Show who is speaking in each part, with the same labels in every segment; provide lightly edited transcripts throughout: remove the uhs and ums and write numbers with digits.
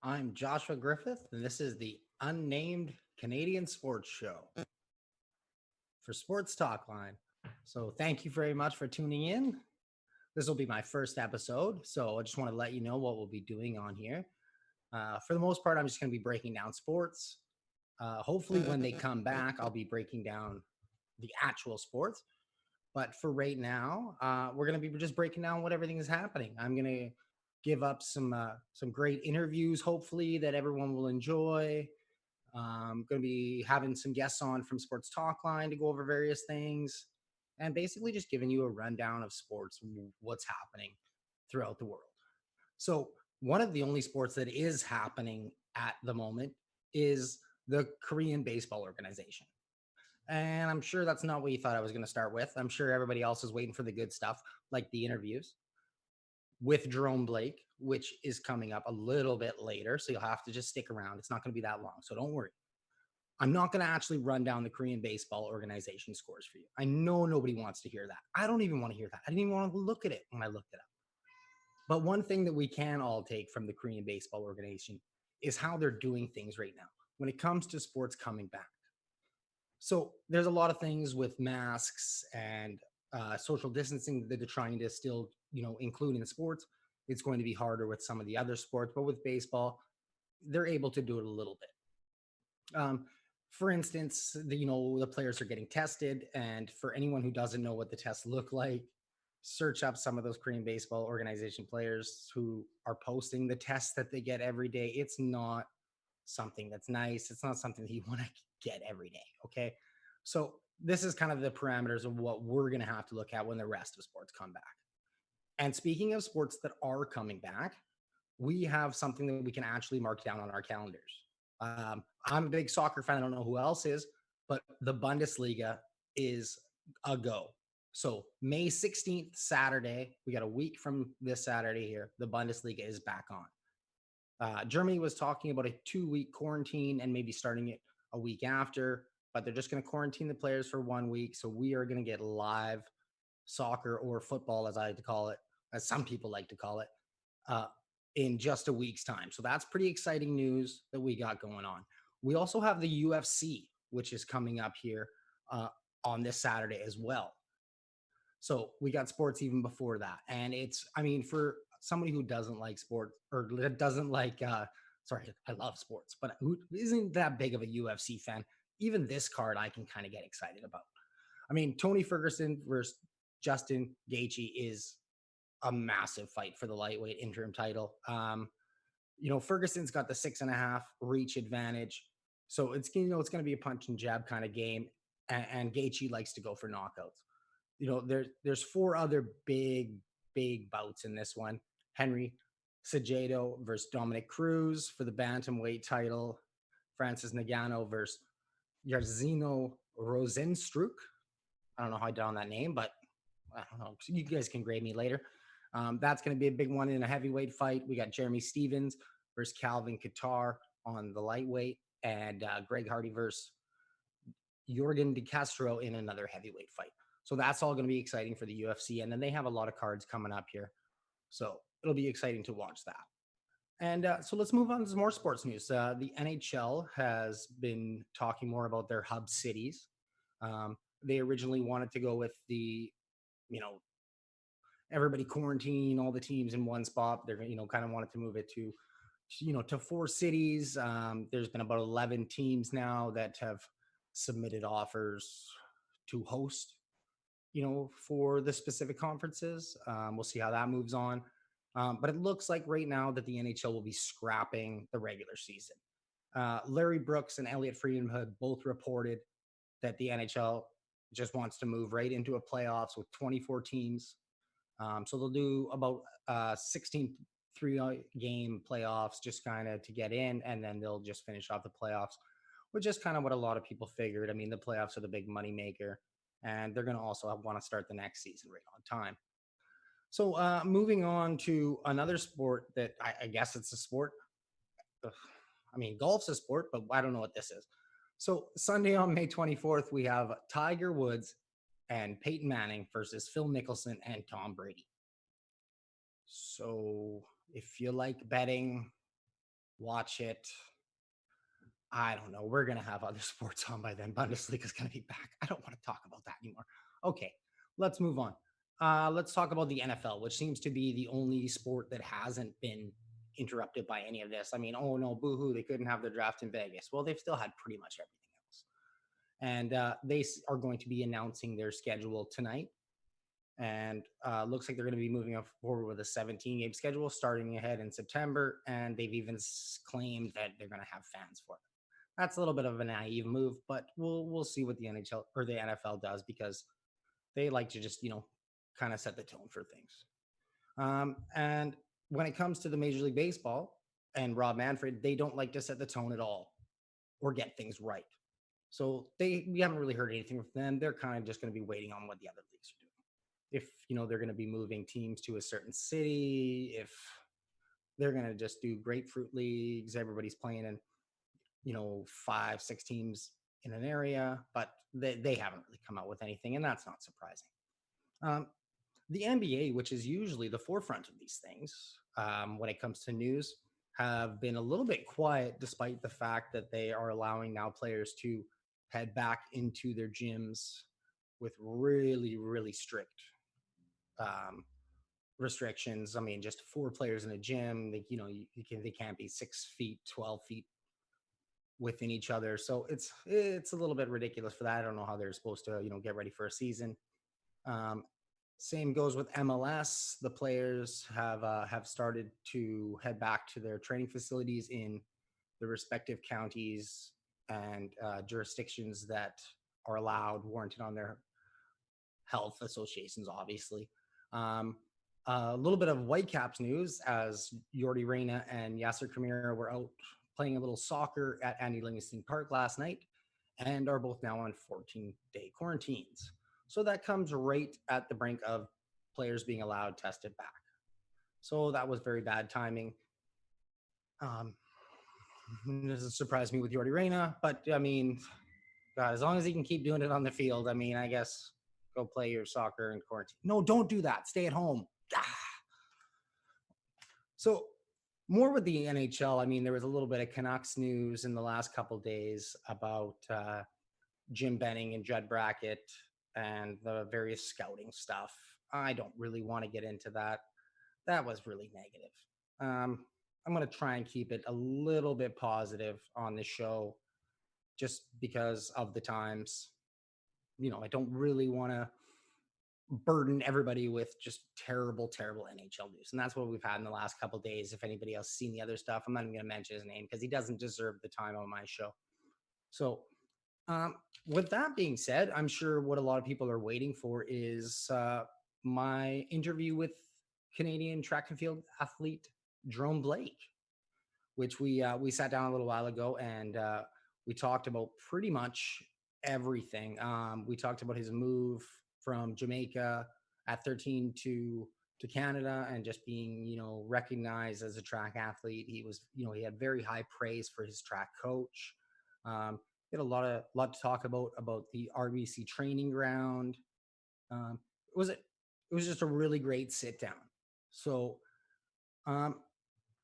Speaker 1: I'm Joshua Griffith, and this is the Unnamed Canadian Sports Show for Sports Talk Line. So, thank you very much for tuning in. This will be my first episode, so I just want to let you know what we'll be doing on here. For the most part, I'm just going to be breaking down sports. Hopefully, when they come back, I'll be breaking down the actual sports. But for right now, we're going to be just breaking down what everything is happening. I'm going to give up some great interviews, hopefully that everyone will enjoy. Going to be having some guests on from Sports Talk Line to go over various things, and basically just giving you a rundown of sports, what's happening throughout the world. So one of the only sports that is happening at the moment is the Korean Baseball Organization. And I'm sure that's not what you thought I was going to start with. I'm sure everybody else is waiting for the good stuff, like the interviews with Jerome Blake, which is coming up a little bit later. So you'll have to just stick around. It's not going to be that long. So don't worry. I'm not going to actually run down the Korean Baseball Organization scores for you. I know nobody wants to hear that. I don't even want to hear that. I didn't even want to look at it when I looked it up. But one thing that we can all take from the Korean Baseball Organization is how they're doing things right now when it comes to sports coming back. So there's a lot of things with masks and social distancing that they're trying to still, include in sports. It's going to be harder with some of the other sports, but with baseball, they're able to do it a little bit. For instance, the players are getting tested, and for anyone who doesn't know what the tests look like, search up some of those Korean Baseball Organization players who are posting the tests that they get every day. It's not something that's nice. It's not something that you want to get every day. Okay. So this is kind of the parameters of what we're going to have to look at when the rest of sports come back. And speaking of sports that are coming back, we have something that we can actually mark down on our calendars. I'm a big soccer fan. I don't know who else is, but the Bundesliga is a go. So May 16th, Saturday, we got a week from this Saturday here. The Bundesliga is back on. Germany was talking about a 2-week quarantine and maybe starting it a week after, but they're just going to quarantine the players for 1 week. So we are going to get live soccer or football, as I like to call it, as some people like to call it, uh, in just a week's time. So that's pretty exciting news that we got going on. We also have the UFC, which is coming up here on this Saturday as well. So we got sports even before that. And for somebody who doesn't like sports or doesn't like, sorry, I love sports, but who isn't that big of a UFC fan, even this card I can kind of get excited about. Tony Ferguson versus Justin Gaethje is a massive fight for the lightweight interim title. Ferguson's got the 6.5 reach advantage. So it's going to be a punch and jab kind of game. And Gaethje likes to go for knockouts. There's 4 other big bouts in this one. Henry Cejudo versus Dominic Cruz for the bantamweight title. Francis Ngannou versus Jairzinho Rozenstruik. I don't know how I did on that name, but I don't know. You guys can grade me later. That's going to be a big one in a heavyweight fight. We got Jeremy Stevens versus Calvin Kattar on the lightweight, and Greg Hardy versus Jorgen De Castro in another heavyweight fight. So that's all going to be exciting for the UFC. And then they have a lot of cards coming up here. So it'll be exciting to watch that. And so let's move on to some more sports news. The NHL has been talking more about their hub cities. They originally wanted to go with the, everybody quarantine all the teams in one spot. They're, kind of wanted to move it to 4 cities. There's been about 11 teams now that have submitted offers to host for the specific conferences. We'll see how that moves on. But it looks like right now that the NHL will be scrapping the regular season. Larry Brooks and Elliot Friedman have both reported that the NHL just wants to move right into a playoffs with 24 teams. So they'll do about 16 3-game playoffs just kind of to get in, and then they'll just finish off the playoffs, which is kind of what a lot of people figured. The playoffs are the big money maker, and they're going to also want to start the next season right on time. So moving on to another sport that I guess it's a sport. Golf's a sport, but I don't know what this is. So Sunday on May 24th, we have Tiger Woods and Peyton Manning versus Phil Mickelson and Tom Brady. So if you like betting, watch it. I don't know. We're going to have other sports on by then. Bundesliga's going to be back. I don't want to talk about that anymore. Okay, let's move on. Let's talk about the NFL, which seems to be the only sport that hasn't been interrupted by any of this. I mean, oh no, boohoo, they couldn't have their draft in Vegas. Well, they've still had pretty much everything else. And they are going to be announcing their schedule tonight. And looks like they're going to be moving forward with a 17-game schedule starting ahead in September. And they've even claimed that they're going to have fans for it. That's a little bit of a naive move, but we'll see what the NHL or the NFL does, because they like to just, kind of set the tone for things. And when it comes to the Major League Baseball and Rob Manfred, they don't like to set the tone at all or get things right. So we haven't really heard anything from them. They're kind of just going to be waiting on what the other leagues are doing. If, they're going to be moving teams to a certain city, if they're going to just do grapefruit leagues, everybody's playing in, 5-6 teams in an area, but they haven't really come out with anything, and that's not surprising. The NBA, which is usually the forefront of these things when it comes to news, have been a little bit quiet, despite the fact that they are allowing now players to head back into their gyms with really, really strict restrictions. I mean, just 4 players in a gym, they can't be 6 feet, 12 feet within each other. So it's a little bit ridiculous for that. I don't know how they're supposed to, get ready for a season. Same goes with MLS. The players have started to head back to their training facilities in the respective counties and jurisdictions that are allowed, warranted on their health associations, obviously. A little bit of Whitecaps news, as Yordi Reyna and Yasser Khmir were out playing a little soccer at Andy Livingston Park last night and are both now on 14-day quarantines. So that comes right at the brink of players being allowed tested back. So that was very bad timing. It doesn't surprise me with Yordi Reyna, but I mean, God, as long as he can keep doing it on the field, I mean, I guess go play your soccer in quarantine. No, don't do that. Stay at home. So more with the NHL, I mean, there was a little bit of Canucks news in the last couple of days about Jim Benning and Judd Brackett and the various scouting stuff. I don't really want to get into that. That was really negative. I'm going to try and keep it a little bit positive on the show, just because of the times. I don't really want to burden everybody with just terrible NHL news. And that's what we've had in the last couple of days. If anybody else has seen the other stuff, I'm not even going to mention his name because he doesn't deserve the time on my show. So with that being said, I'm sure what a lot of people are waiting for is my interview with Canadian track and field athlete Jerome Blake, which we sat down a little while ago and we talked about pretty much everything. We talked about his move from Jamaica at 13 to Canada and just being, recognized as a track athlete. He was, he had very high praise for his track coach. We had a lot to talk about the RBC training ground. It was just a really great sit down. So, I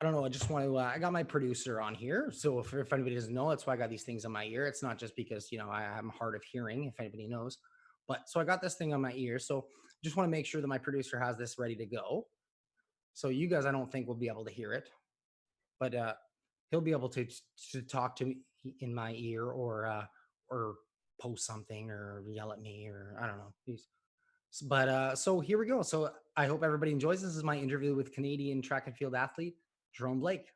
Speaker 1: don't know. I just want to, I got my producer on here. So if anybody doesn't know, that's why I got these things on my ear. It's not just because, I'm hard of hearing, if anybody knows, but so I got this thing on my ear. So just want to make sure that my producer has this ready to go. So you guys, I don't think will be able to hear it, but he'll be able to talk to me in my ear or post something or yell at me or I don't know. But so here we go. So I hope everybody enjoys. This is my interview with Canadian track and field athlete Jerome Blake.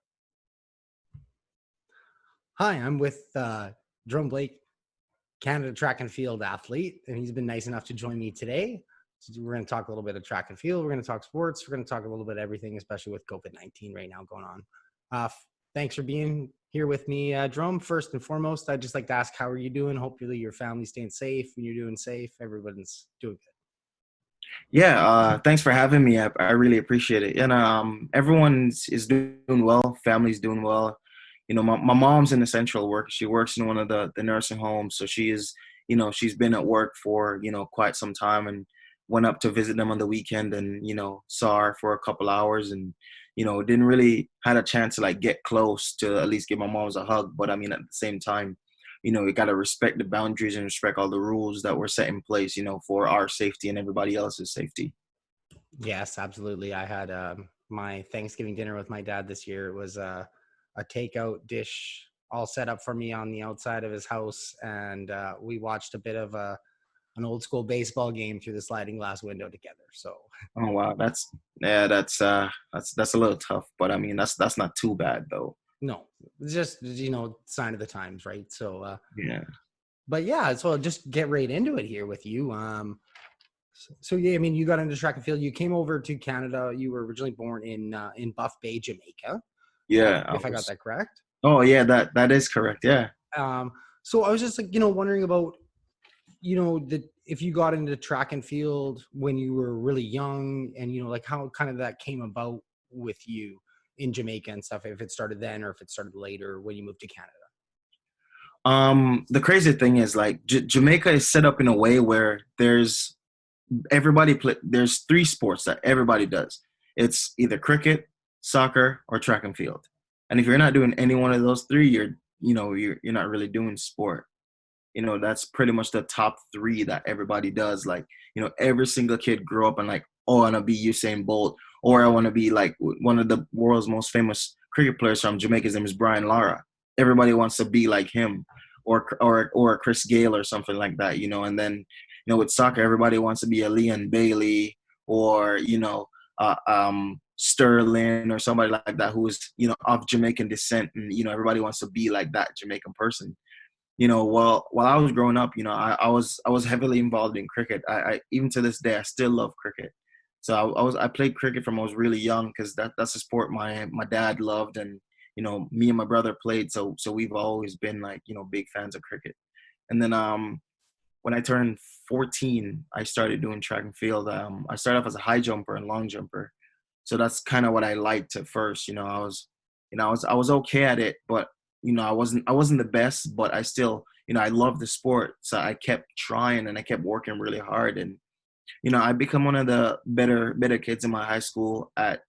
Speaker 1: Hi, I'm with Jerome Blake, Canada track and field athlete, and he's been nice enough to join me today. So we're going to talk a little bit of track and field. We're going to talk sports. We're going to talk a little bit of everything, especially with COVID-19 right now going on. Thanks for being here with me, Jerome. First and foremost, I'd just like to ask, how are you doing? Hopefully your family's staying safe and you're doing safe. Everybody's doing good.
Speaker 2: Yeah, thanks for having me. I really appreciate it. And everyone is doing well. Family's doing well. My mom's an essential worker. She works in one of the nursing homes. So she is, she's been at work for, quite some time and went up to visit them on the weekend and, saw her for a couple hours and, didn't really had a chance to like get close to at least give my moms a hug. But I mean, at the same time, we got to respect the boundaries and respect all the rules that were set in place, for our safety and everybody else's safety.
Speaker 1: Yes, absolutely. I had my Thanksgiving dinner with my dad this year. It was a takeout dish all set up for me on the outside of his house, and we watched a bit of an old school baseball game through the sliding glass window together. So,
Speaker 2: Oh wow, that's a little tough, but I mean that's not too bad though.
Speaker 1: no, it's just sign of the times, right? So,
Speaker 2: Yeah.
Speaker 1: but yeah, so I'll just get right into it here with you. So yeah, I mean, you got into track and field. You came over to Canada. You were originally born in Buff Bay, Jamaica.
Speaker 2: Yeah.
Speaker 1: If I got that correct.
Speaker 2: Oh yeah, that is correct. Yeah.
Speaker 1: So I was just like, wondering about, if you got into track and field when you were really young, and like how kind of that came about with you in Jamaica and stuff. If it started then or if it started later when you moved to Canada.
Speaker 2: The crazy thing is like Jamaica is set up in a way where there's there's three sports that everybody does. It's either cricket, soccer, or track and field. And if you're not doing any one of those three, you're not really doing sport. That's pretty much the top three that everybody does. Like, every single kid grew up and like, oh, I want to be Usain Bolt, or I want to be like one of the world's most famous cricket players from Jamaica. His name is Brian Lara. Everybody wants to be like him, or Chris Gale or something like that. And then with soccer, everybody wants to be a Leon Bailey or Sterling or somebody like that who is of Jamaican descent, and everybody wants to be like that Jamaican person. While I was growing up, I was heavily involved in cricket. I even to this day I still love cricket. So I played cricket from I was really young because that's a sport my dad loved, and me and my brother played. So we've always been like big fans of cricket. And then when I turned 14, I started doing track and field. I started off as a high jumper and long jumper. So that's kind of what I liked at first. I was okay at it, but I wasn't the best, but I still, I love the sport. So I kept trying and I kept working really hard. And, I become one of the better kids in my high school at,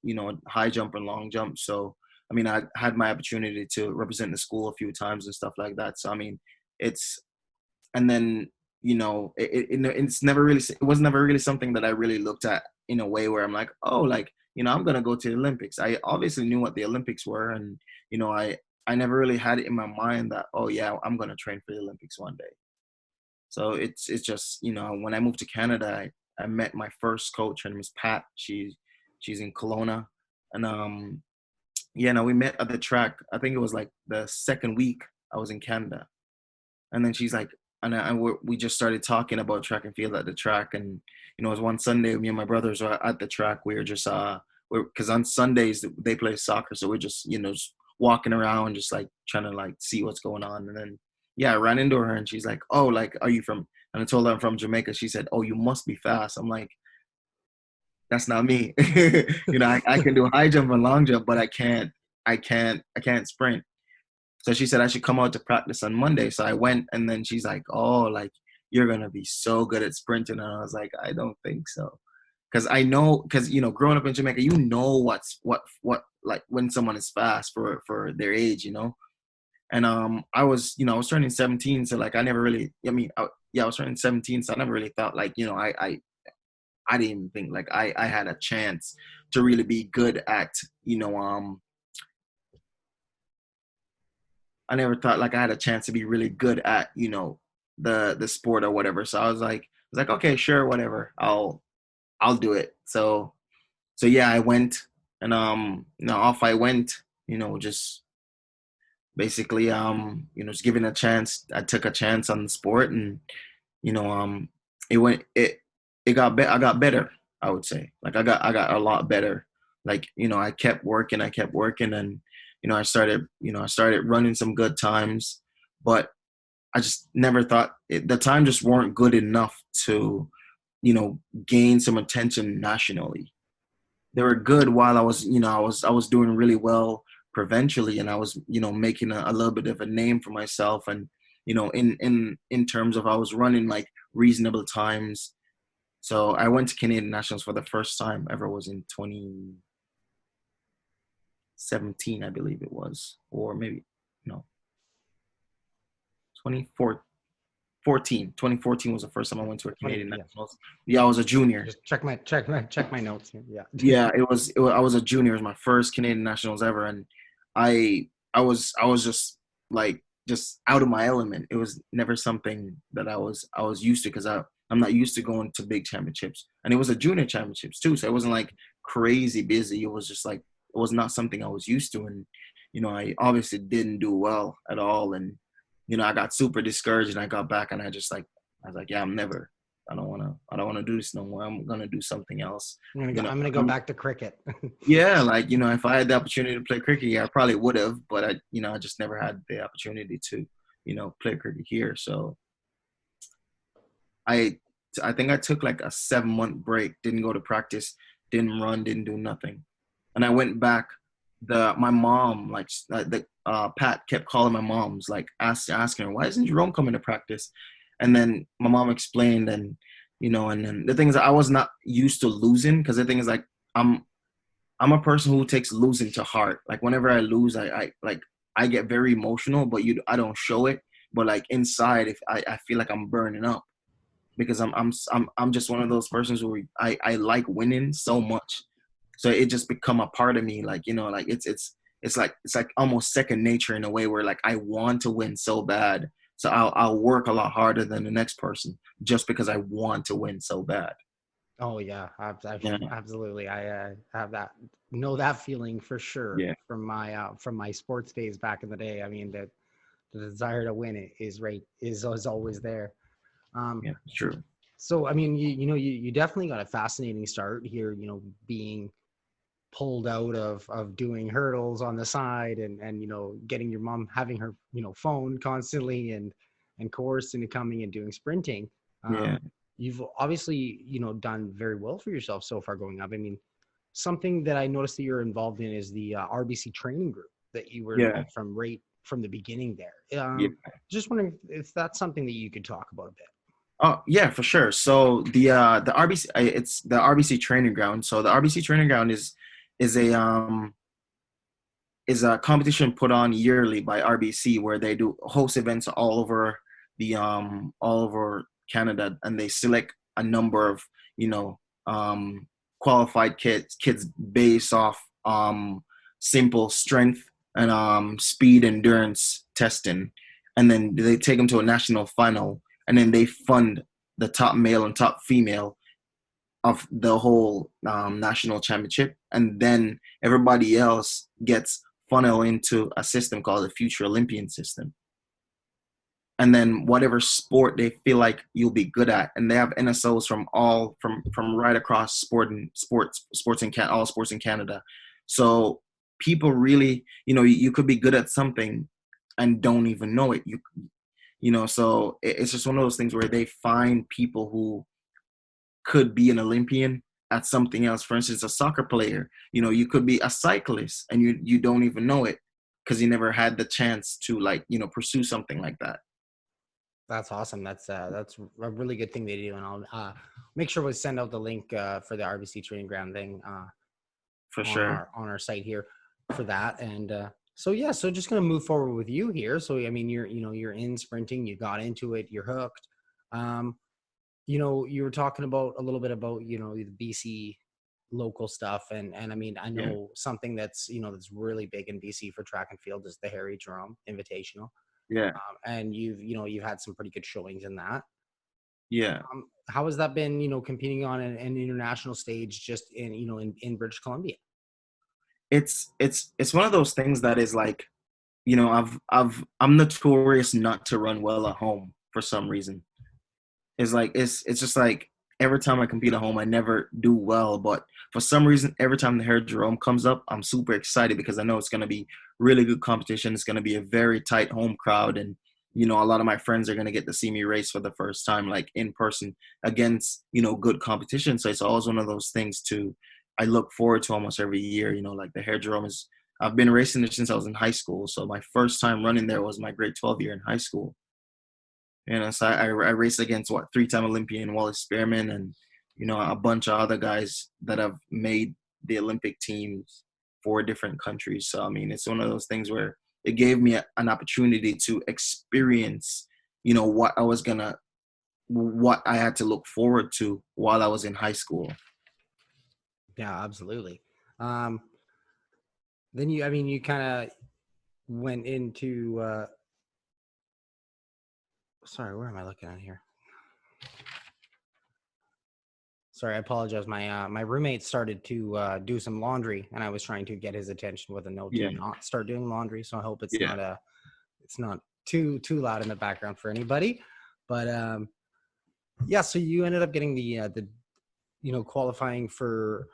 Speaker 2: high jump and long jump. So, I mean, I had my opportunity to represent the school a few times and stuff like that. So, I mean, and then, it was never really something that I really looked at in a way where I'm like, oh, like, I'm going to go to the Olympics. I obviously knew what the Olympics were. And, I never really had it in my mind that, oh yeah, I'm going to train for the Olympics one day. So it's just, when I moved to Canada, I met my first coach. Her name is Pat. She's in Kelowna. And, we met at the track. I think it was like the second week I was in Canada. And then she's like, we just started talking about track and field at the track. And, it was one Sunday, me and my brothers were at the track. We were just, because on Sundays they play soccer. So we're just, just walking around, just like trying to like see what's going on. And then, I ran into her and she's like, oh, like, are you from, and I told her I'm from Jamaica. She said, oh, you must be fast. I'm like, that's not me. I can do high jump and long jump, but I can't sprint. So she said I should come out to practice on Monday. So I went, and then she's like, oh, like, you're going to be so good at sprinting. And I was like, I don't think so. Because growing up in Jamaica, what like when someone is fast for their age, And I was turning 17. So like, I never really, I was turning 17. So I never really thought like, I didn't think like I had a chance to really be good at, I never thought like I had a chance to be really good at, the sport or whatever. So I was like, okay, sure, whatever. I'll do it. So yeah, I went, and off I went, just basically just giving a chance. I took a chance on the sport, and it I got better, I would say. Like I got a lot better. Like, I kept working, and I started running some good times, but I just never thought the time just weren't good enough to, gain some attention nationally. They were good while I was, I was doing really well provincially, and I was, making a little bit of a name for myself, and, in terms of I was running like reasonable times. So I went to Canadian Nationals for the first time ever was in 2017, I believe it was, or maybe no, 2014. 2014 was the first time I went to a
Speaker 1: 20,
Speaker 2: Canadian
Speaker 1: yeah.
Speaker 2: Nationals. Yeah, I was a junior.
Speaker 1: Just check my notes here. Yeah.
Speaker 2: Yeah, I was a junior. It was my first Canadian Nationals ever, and I was just like just out of my element. It was never something that I was used to because I'm not used to going to big championships, and it was a junior championships too. So it wasn't like crazy busy. It was just like it was not something I was used to, and I obviously didn't do well at all, and I got super discouraged, and I got back, and I was like, yeah, I don't wanna do this no more. I'm gonna do something else.
Speaker 1: I'm gonna go back to cricket.
Speaker 2: Yeah, like, if I had the opportunity to play cricket, yeah, I probably would have, but I just never had the opportunity to, play cricket here. So I I think I took like a 7 month break, didn't go to practice, didn't run, didn't do nothing. And I went back. My mom, like Pat kept calling my mom's like asking her, why isn't Jerome coming to practice? And then my mom explained, and then the thing is I was not used to losing, because the thing is like I'm I'm a person who takes losing to heart. Like whenever I lose, I get very emotional, but I don't show it. But like inside, if I feel like I'm burning up, because I'm just one of those persons who I like winning so much, so it just become a part of me. Like like it's like almost second nature in a way, where like I want to win so bad, so I'll work a lot harder than the next person just because I want to win so bad.
Speaker 1: Oh yeah,
Speaker 2: Yeah,
Speaker 1: absolutely. I have that, know that feeling for sure
Speaker 2: yeah,
Speaker 1: from my sports days back in the day. I mean, the desire to win it is always there. Um,
Speaker 2: yeah, it's true.
Speaker 1: so I mean, you definitely got a fascinating start here. Being pulled out of doing hurdles on the side, and getting your mom having her phone constantly, and coerced into coming and doing sprinting.
Speaker 2: Yeah,
Speaker 1: You've obviously done very well for yourself so far going up. I mean, something that I noticed that you're involved in is the RBC training group that you were
Speaker 2: yeah,
Speaker 1: involved from right from the beginning there.
Speaker 2: yeah.
Speaker 1: Just wondering if that's something that you could talk about a bit.
Speaker 2: Oh yeah, for sure. So the RBC, it's the RBC training ground. So the RBC training ground is a um is a competition put on yearly by RBC, where they do host events all over Canada, and they select a number of you know qualified kids based off simple strength and speed endurance testing, and then they take them to a national final, and then they fund the top male and top female of the whole national championship, and then everybody else gets funneled into a system called the Future Olympian system. And then whatever sport they feel like you'll be good at, and they have NSOs from right across sports in all sports in Canada. So people really, you could be good at something and don't even know it. So it's just one of those things where they find people who could be an Olympian at something else. For instance, a soccer player, you could be a cyclist and you don't even know it, because you never had the chance to pursue something like that.
Speaker 1: That's awesome. That's a really good thing they do, and I'll make sure we send out the link for the RBC training ground thing
Speaker 2: For
Speaker 1: on
Speaker 2: sure.
Speaker 1: our site here for that. And so yeah, so just gonna move forward with you here. So I mean, you're in sprinting, you got into it, you're hooked. Um, you were talking about a little bit about the BC local stuff, and I mean, I
Speaker 2: Yeah.
Speaker 1: know something that's really big in BC for track and field is the Harry Jerome Invitational.
Speaker 2: Yeah.
Speaker 1: And you've had some pretty good showings in that.
Speaker 2: Yeah.
Speaker 1: How has that been, competing on an international stage just in British Columbia?
Speaker 2: It's one of those things that is like, I'm notorious not to run well at home for some reason. It's just like every time I compete at home, I never do well. But for some reason, every time the Hair Jerome comes up, I'm super excited, because I know it's gonna be really good competition. It's gonna be a very tight home crowd, and a lot of my friends are gonna get to see me race for the first time, like in person, against good competition. So it's always one of those things I look forward to almost every year. Like the Hair Jerome is. I've been racing it since I was in high school. So my first time running there was my grade 12 year in high school. So I raced against three-time Olympian Wallace Spearman, and a bunch of other guys that have made the Olympic teams. 4 different countries. So, I mean, it's one of those things where it gave me an opportunity to experience, what I had to look forward to while I was in high school.
Speaker 1: Yeah, absolutely. Then you kind of went into, sorry, where am I looking at here? Sorry, I apologize. My roommate started to do some laundry, and I was trying to get his attention with a note
Speaker 2: Yeah.
Speaker 1: to not start doing laundry. So I hope it's
Speaker 2: Yeah.
Speaker 1: not too loud in the background for anybody. But yeah, so you ended up getting the qualifying for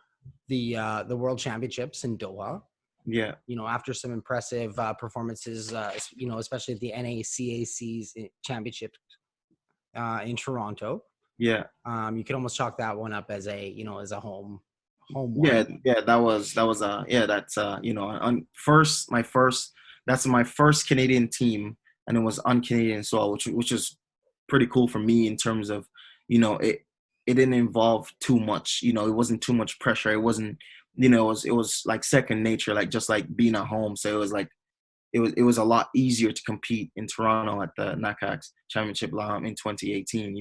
Speaker 1: the World Championships in Doha.
Speaker 2: Yeah.
Speaker 1: After some impressive performances, especially at the NACAC's championship in Toronto.
Speaker 2: Yeah.
Speaker 1: You could almost chalk that one up as a home
Speaker 2: Yeah,
Speaker 1: one.
Speaker 2: yeah, that's that's my first Canadian team, and it was un-Canadian as well, which is pretty cool for me in terms of, it didn't involve too much, it wasn't too much pressure. It wasn't, it was like second nature, like just like being at home. So it was like it was a lot easier to compete in Toronto at the NACAC's championship in 2018.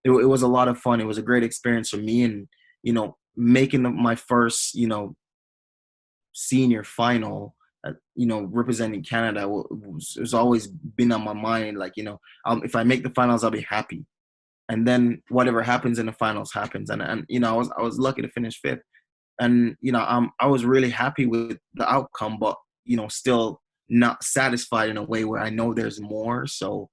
Speaker 2: It was a lot of fun. It was a great experience for me, and making my first senior final, representing Canada was always been on my mind. Like, if I make the finals, I'll be happy, and then whatever happens in the finals happens. And I was lucky to finish 5th, and I was really happy with the outcome, but still not satisfied in a way where I know there's more. So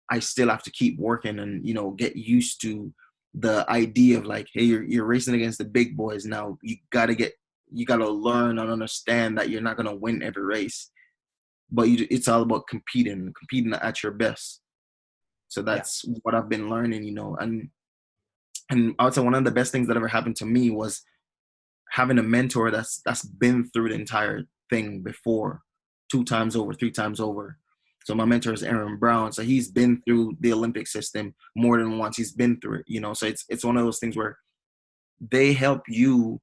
Speaker 2: I still have to keep working and get used to the idea of like, hey, you're racing against the big boys now. You gotta learn and understand that you're not gonna win every race, but it's all about competing at your best. So that's what I've been learning, and I would say one of the best things that ever happened to me was having a mentor that's been through the entire thing before, 2 times over, 3 times over. So my mentor is Aaron Brown. So he's been through the Olympic system more than once. He's been through it, So it's one of those things where they help you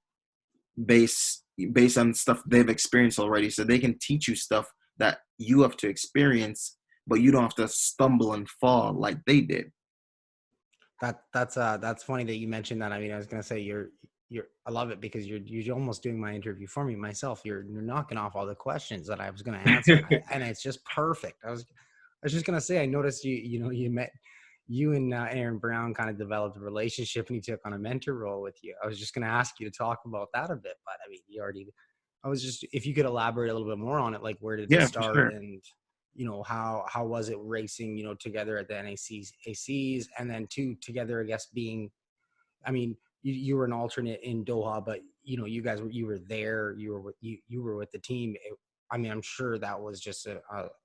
Speaker 2: based on stuff they've experienced already. So they can teach you stuff that you have to experience, but you don't have to stumble and fall like they did.
Speaker 1: That's funny that you mentioned that. I mean, I was gonna say I love it because you're almost doing my interview for me myself. You're knocking off all the questions that I was gonna answer, and it's just perfect. I was just gonna say, I noticed you and Aaron Brown kind of developed a relationship, and he took on a mentor role with you. I was just gonna ask you to talk about that a bit, but I mean, I was just, if you could elaborate a little bit more on it, like where did it start,
Speaker 2: sure.
Speaker 1: and how was it racing, together at the NACACs, and then together, I guess, being, I mean, you were an alternate in Doha, but you were there, you were with the team. I mean, I'm sure that was just a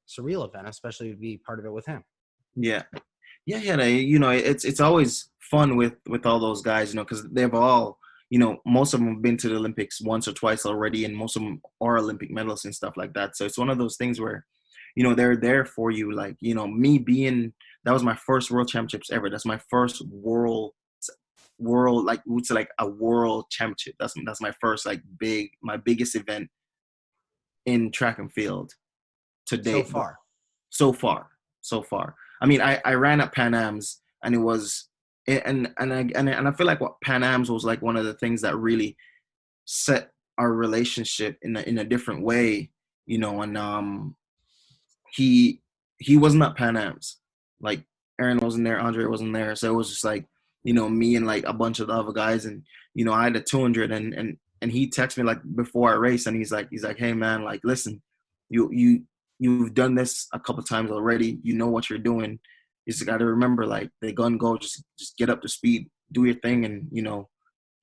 Speaker 1: surreal event, especially to be part of it with him.
Speaker 2: Yeah. It's always fun with all those guys, because they've all, most of them have been to the Olympics once or twice already, and most of them are Olympic medalists and stuff like that. So it's one of those things where, they're there for you. Like, that was my first World Championships ever. That's my first world, like, it's like a world championship. That's my first, like, my biggest event in track and field to date. So far. I mean, I ran at Pan Am's, and it was, and I feel like what Pan Am's was like one of the things that really set our relationship in a different way, and he wasn't at Pan Am's. Like, Aaron wasn't there, Andre wasn't there, so it was just like, me and like a bunch of the other guys, and I had a 200, and he texted me like before I raced, and he's like, hey man, like, listen, you've done this a couple times already, you know what you're doing. You just got to remember, like, the gun go, just get up to speed, do your thing, and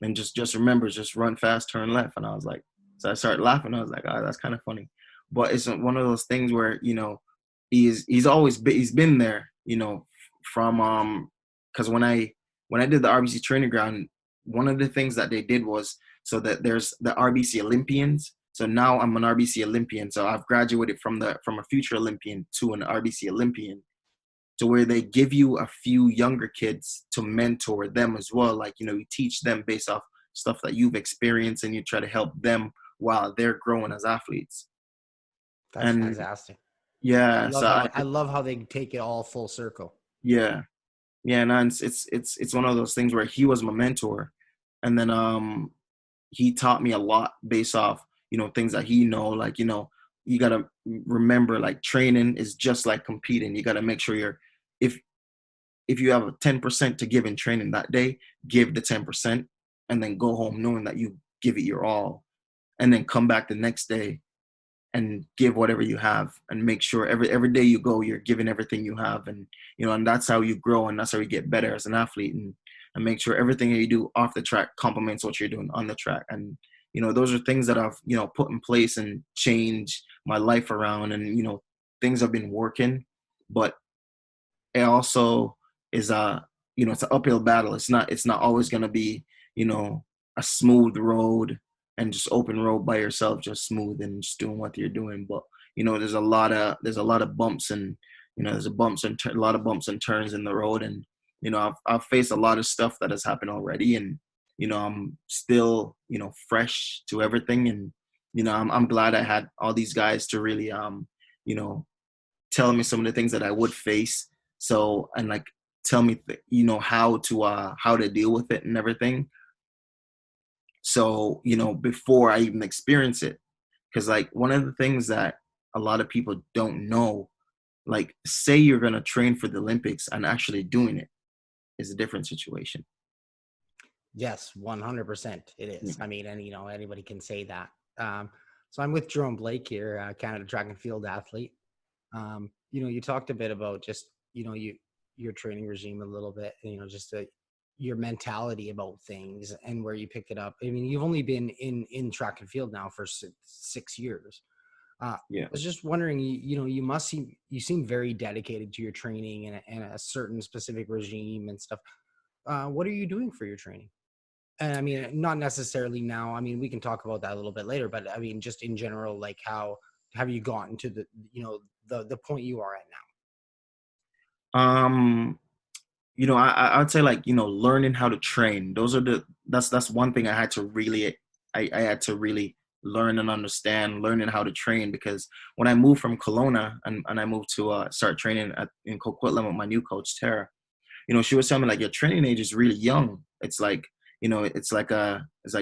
Speaker 2: and just remember, just run fast, turn left. And I was like, so I started laughing. I was like, oh, that's kind of funny. But it's one of those things where he's been there, from because when I did the RBC training ground, one of the things that they did was, so that there's the RBC Olympians. So now I'm an RBC Olympian. So I've graduated from a future Olympian to an RBC Olympian, to where they give you a few younger kids to mentor them as well. Like, you teach them based off stuff that you've experienced, and you try to help them while they're growing as athletes.
Speaker 1: That's
Speaker 2: And
Speaker 1: fantastic. I
Speaker 2: yeah,
Speaker 1: love
Speaker 2: so
Speaker 1: how I love how they take it all full circle.
Speaker 2: yeah, yeah, and it's one of those things where he was my mentor, and then he taught me a lot based off, things that he know, like, you gotta remember, like, training is just like competing. You gotta make sure if if you have a 10% to give in training that day, give the 10%, and then go home knowing that you give it your all, and then come back the next day and give whatever you have, and make sure every day you go, you're giving everything you have. And and that's how you grow, and that's how you get better as an athlete. And make sure everything that you do off the track complements what you're doing on the track. And those are things that I've put in place and changed my life around. And things have been working, but it also is it's an uphill battle. It's not always going to be a smooth road and just open road by yourself, just smooth and just doing what you're doing. But there's a lot of bumps, and there's a lot of bumps and turns in the road. And I've faced a lot of stuff that has happened already. And I'm still fresh to everything. And I'm glad I had all these guys to really you know tell me some of the things that I would face. So, and like, tell me, how to deal with it and everything. So, before I even experience it, because, like, one of the things that a lot of people don't know, like, say you're going to train for the Olympics, and actually doing it is a different situation.
Speaker 1: Yes, 100% it is.
Speaker 2: Yeah.
Speaker 1: I mean, and anybody can say that. So I'm with Jerome Blake here, Canada track and field athlete. You talked a bit about just, your training regime a little bit, just your mentality about things and where you picked it up. I mean, you've only been in track and field now for 6 years. I
Speaker 2: Yeah.
Speaker 1: was just wondering, you seem very dedicated to your training and a certain specific regime and stuff. What are you doing for your training? And I mean, not necessarily now. I mean, we can talk about that a little bit later, but I mean, just in general, like, how have you gotten to the point you are at
Speaker 2: Um, I'd say, like, learning how to train. That's one thing I had to really learn and understand, learning how to train. Because when I moved from Kelowna, and I moved to start training in Coquitlam with my new coach, Tara, she was telling me, like, your training age is really young. It's like,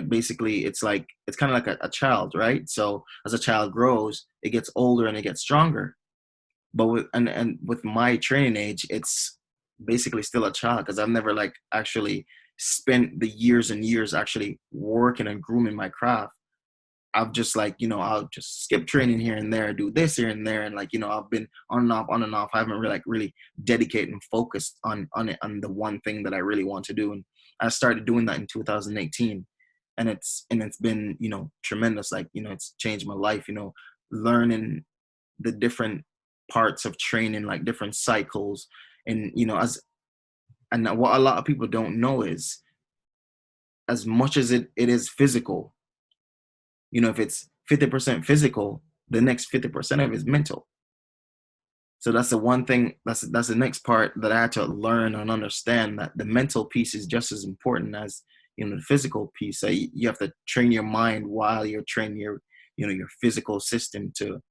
Speaker 2: basically, it's kind of like a child, right? So as a child grows, it gets older and it gets stronger. But with my training age, it's basically still a child, because I've never, like, actually spent the years and years actually working and grooming my craft. I've just, like, I'll just skip training here and there, do this here and there, and, like, I've been on and off, on and off. I haven't really dedicated and focused on it, on the one thing that I really want to do. And I started doing that in 2018, and it's been tremendous. Like, it's changed my life. Learning the different parts of training, like different cycles. And and what a lot of people don't know is, as much as it is physical, if it's 50% physical, the next 50% of it is mental. So that's the one thing, that's the next part that I had to learn and understand, that the mental piece is just as important as the physical piece. So you have to train your mind while you're training your physical system to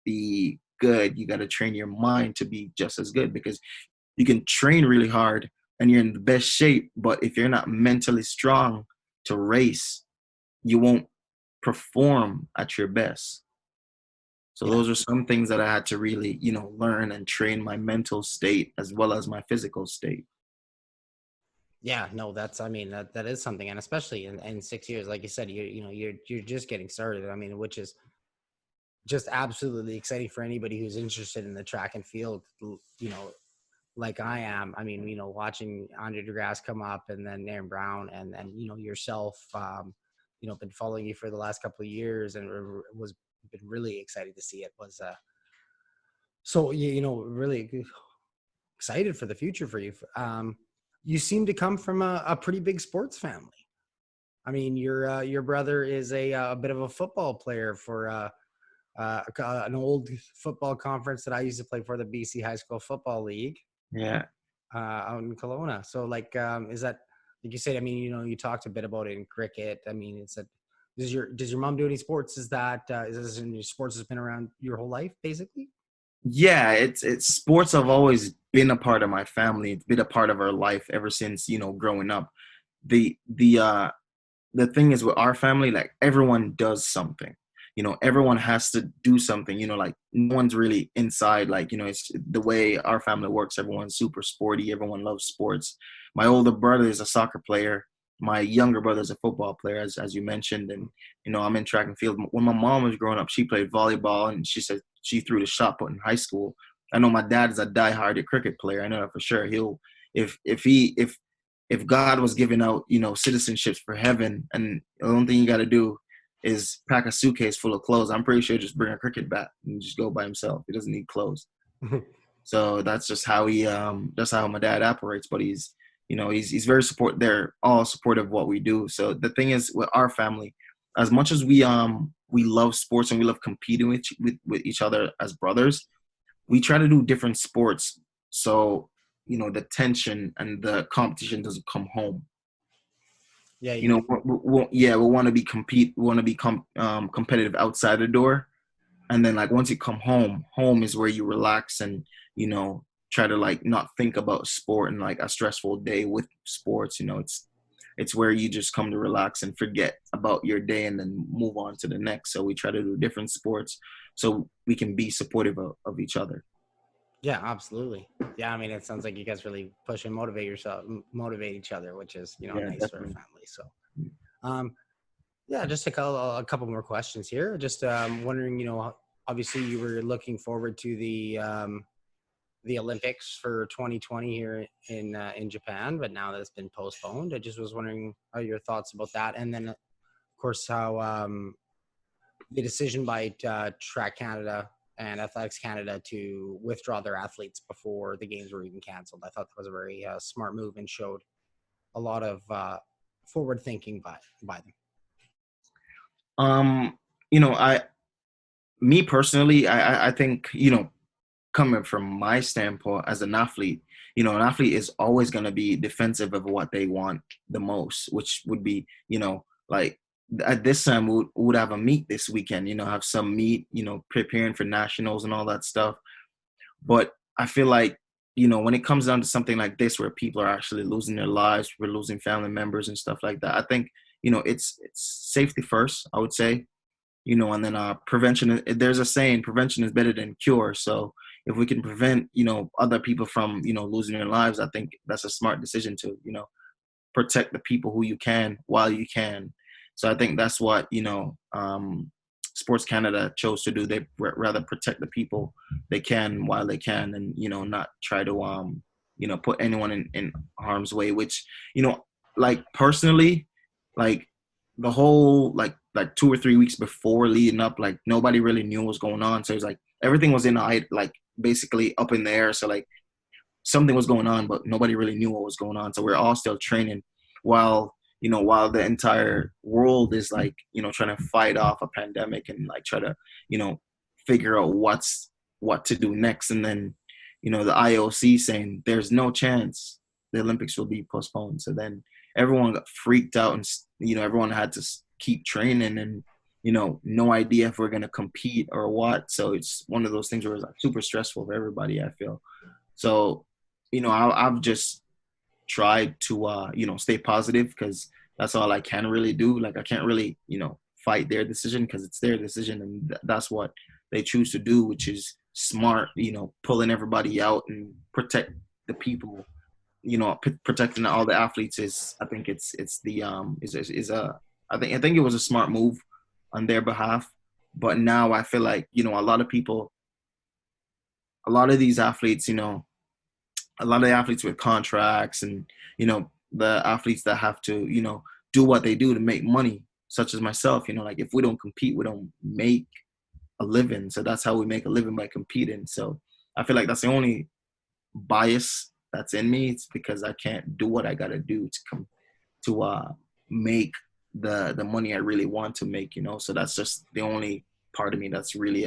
Speaker 2: be good. You got to train your mind to be just as good, because you can train really hard and you're in the best shape, but if you're not mentally strong to race, you won't perform at your best. So
Speaker 1: now?
Speaker 2: those are some things that I had to really, learn and train my mental state as well as my physical state.
Speaker 1: Yeah, no, I mean, that is something. And especially in 6 years, like you said, you're just getting started. I mean, which is just absolutely exciting for anybody who's interested in the track and field, like I am. I mean, watching Andre DeGrasse come up, and then Aaron Brown, and then, yourself, been following you for the last couple of years, and was been really excited to see it. Was so really excited for the future for you. You seem to come from a pretty big sports family. I mean, your brother is a bit of a football player for an old football conference that I used to play for, the BC High School Football League,
Speaker 2: Yeah.
Speaker 1: out in Kelowna. So, like, is that like you said, I mean, you talked a bit about it in cricket. I mean, it's a does your mom do any sports? Is this in your sports has been around your whole life, basically?
Speaker 2: Yeah, it's sports have always been a part of my family. It's been a part of our life ever since, growing up. The thing is with our family, like everyone does something. Everyone has to do something. Like no one's really inside. Like it's the way our family works. Everyone's super sporty. Everyone loves sports. My older brother is a soccer player. My younger brother is a football player, as you mentioned, and I'm in track and field. When my mom was growing up, she played volleyball, and she said she threw the shot put in high school. I know my dad is a diehard cricket player. I know that for sure. He'll if God was giving out, citizenships for heaven, and the only thing you got to do is pack a suitcase full of clothes, I'm pretty sure just bring a cricket bat and just go by himself. He doesn't need clothes. So that's just how that's how my dad operates. But he's very support. They're all supportive of what we do. So the thing is with our family, as much as we love sports and we love competing with each other as brothers, we try to do different sports. So the tension and the competition doesn't come home.
Speaker 1: Yeah,
Speaker 2: We want to be competitive outside the door, and then like once you come home is where you relax and try to like not think about sport and like a stressful day with sports. It's where you just come to relax and forget about your day and then move on to the next. So we try to do different sports so we can be supportive of each other.
Speaker 1: yeah, absolutely. Yeah, I mean, it sounds like you guys really push and motivate each other, which is
Speaker 2: Yeah,
Speaker 1: nice for a
Speaker 2: definitely.
Speaker 1: family. So, um, yeah, just a couple more questions here. Just wondering, obviously you were looking forward to the Olympics for 2020 here in Japan, but now that's been postponed. I just was wondering your thoughts about that, and then of course how the decision by Track Canada and Athletics Canada to withdraw their athletes before the games were even canceled. I thought that was a very smart move and showed a lot of forward thinking by them.
Speaker 2: Um, you know, I me personally, I think, coming from my standpoint as an athlete, an athlete is always going to be defensive of what they want the most, which would be, like at this time we would have a meet this weekend, have some meet, preparing for nationals and all that stuff. But I feel like, when it comes down to something like this where people are actually losing their lives, we're losing family members and stuff like that, I think, it's safety first, I would say, and then prevention. There's a saying, prevention is better than cure. So if we can prevent, other people from, losing their lives, I think that's a smart decision to, protect the people who you can while you can. So I think that's what, Sports Canada chose to do. They rather protect the people they can while they can, and not try to put anyone in harm's way. Which like personally, like the whole like 2 or 3 weeks before leading up, like nobody really knew what was going on. So it was like everything was like basically up in the air. So like something was going on, but nobody really knew what was going on. So we're all still training while while the entire world is like trying to fight off a pandemic and like try to figure out what to do next. And then the IOC saying there's no chance the Olympics will be postponed. So then everyone got freaked out, and everyone had to keep training, and no idea if we're going to compete or what. So it's one of those things where it's like super stressful for everybody, I feel. So I've just tried to stay positive, because that's all I can really do. Like I can't really fight their decision, because it's their decision, and that's what they choose to do, which is smart, pulling everybody out and protect the people, protecting all the athletes. Is I think it's the is a I think it was a smart move on their behalf. But now I feel like a lot of people, a lot of these athletes, a lot of the athletes with contracts, and the athletes that have to do what they do to make money, such as myself, like if we don't compete, we don't make a living. So that's how we make a living, by competing. So I feel like that's the only bias that's in me. It's because I can't do what I gotta do to come to make the money I really want to make. So that's just the only part of me that's really